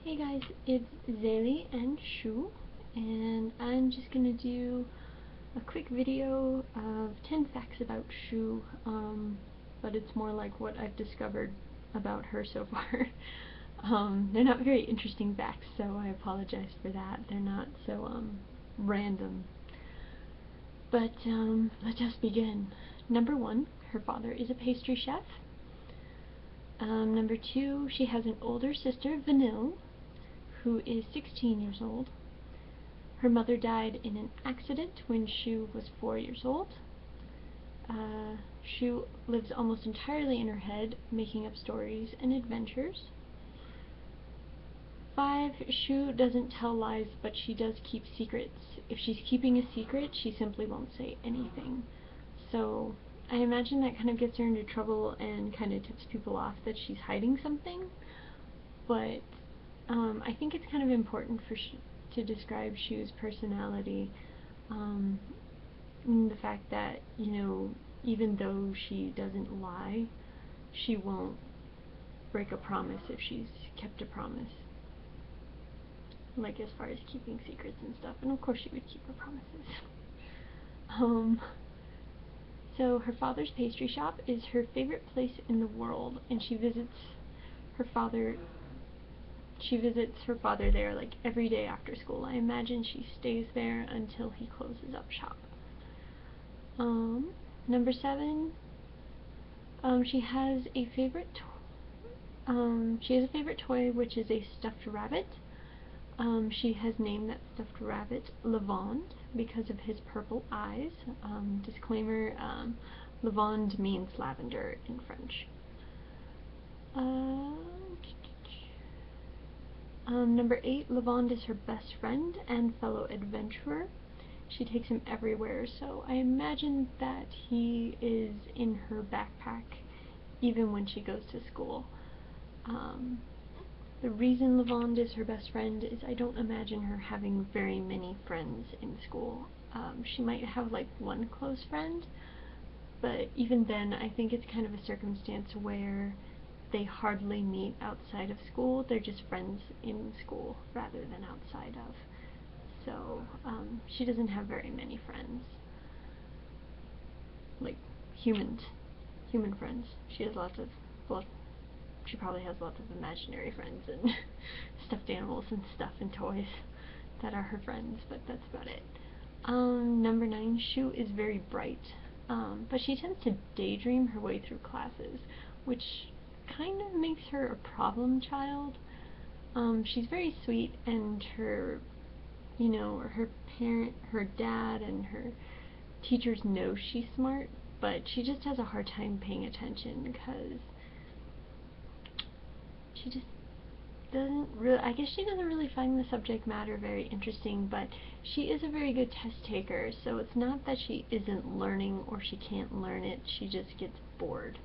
Hey guys, it's Zaylee and Chou, and I'm just gonna do a quick video of 10 facts about Chou, but it's more like what I've discovered about her so far. They're not very interesting facts, so I apologize for that. They're not so, random. But, let us begin. Number 1, her father is a pastry chef. Number 2, she has an older sister, Vanille, who is 16 years old. Her mother died in an accident when Chou was 4 years old. Chou lives almost entirely in her head, making up stories and adventures. 5, Chou doesn't tell lies, but she does keep secrets. If she's keeping a secret, she simply won't say anything. So I imagine that kind of gets her into trouble and kind of tips people off that she's hiding something. But I think it's kind of important to describe Chou's personality, the fact that, you know, even though she doesn't lie, she won't break a promise if she's kept a promise. Like, as far as keeping secrets and stuff, and of course she would keep her promises. So her father's pastry shop is her favorite place in the world, and she visits her father there like every day after school. I imagine she stays there until he closes up shop. Number 7, she has a favorite toy, which is a stuffed rabbit. She has named that stuffed rabbit Lavande because of his purple eyes. Disclaimer, lavande means lavender in French. Number 8, Lavande is her best friend and fellow adventurer. She takes him everywhere, so I imagine that he is in her backpack even when she goes to school. The reason Lavande is her best friend is I don't imagine her having very many friends in school. She might have like one close friend, but even then I think it's kind of a circumstance where they hardly meet outside of school. They're just friends in school rather than outside of. So she doesn't have very many friends, like human friends. She has lots of, well, she probably has lots of imaginary friends and stuffed animals and stuff and toys that are her friends, but that's about it. Number 9, Chou is very bright, but she tends to daydream her way through classes, which kind of makes her a problem child. She's very sweet, and her dad and her teachers know she's smart, but she just has a hard time paying attention because she just doesn't really, I guess she doesn't really find the subject matter very interesting, but she is a very good test taker, so it's not that she isn't learning or she can't learn it, she just gets bored.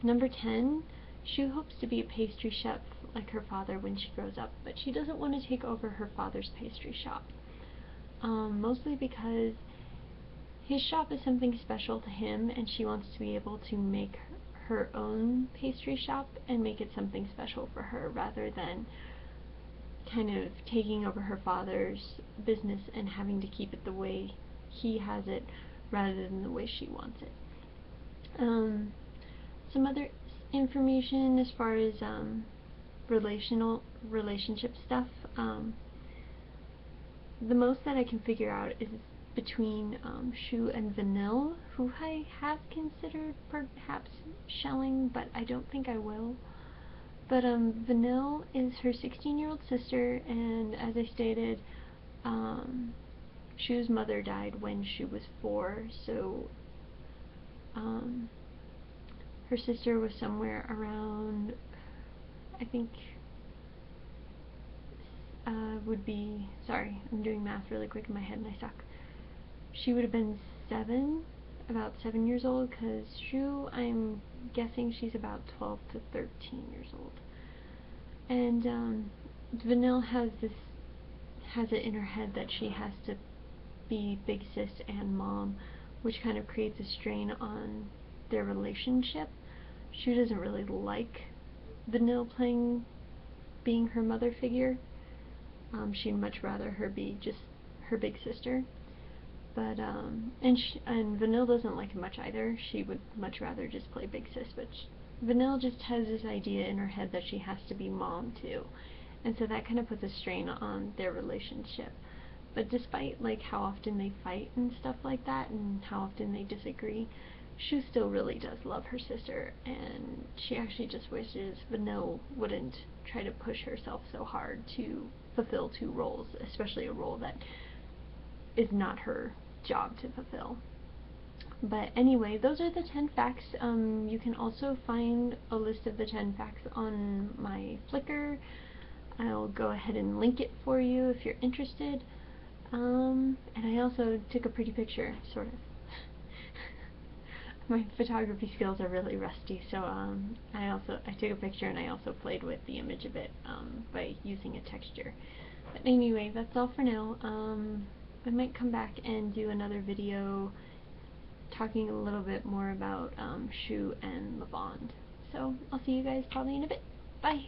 Number 10, Chou hopes to be a pastry chef like her father when she grows up, but she doesn't want to take over her father's pastry shop. Mostly because his shop is something special to him, and she wants to be able to make her own pastry shop and make it something special for her, rather than kind of taking over her father's business and having to keep it the way he has it rather than the way she wants it. Some other information as far as relationship stuff. The most that I can figure out is between Chou and Vanille, who I have considered perhaps shelling, but I don't think I will. But Vanille is her 16-year-old sister, and as I stated, Chou's mother died when Chou was 4, so her sister was somewhere around, I think, would be, sorry, I'm doing math really quick in my head and I suck. She would have been 7, about 7 years old, because Chou, I'm guessing she's about 12 to 13 years old. And Vanille has it in her head that she has to be big sis and mom, which kind of creates a strain on their relationship. Chou doesn't really like Vanille playing being her mother figure. She'd much rather her be just her big sister. But, and Vanille doesn't like it much either. She would much rather just play big sis, but Vanille just has this idea in her head that she has to be mom too. And so that kind of puts a strain on their relationship. But despite like how often they fight and stuff like that, and how often they disagree, Chou still really does love her sister, and she actually just wishes Vanille wouldn't try to push herself so hard to fulfill two roles, especially a role that is not her job to fulfill. But anyway, those are the 10 facts. You can also find a list of the 10 facts on my Flickr. I'll go ahead and link it for you if you're interested. And I also took a pretty picture, sort of. My photography skills are really rusty, so I took a picture and I also played with the image of it by using a texture. But anyway, that's all for now. I might come back and do another video talking a little bit more about Chou and the bond. So I'll see you guys probably in a bit. Bye!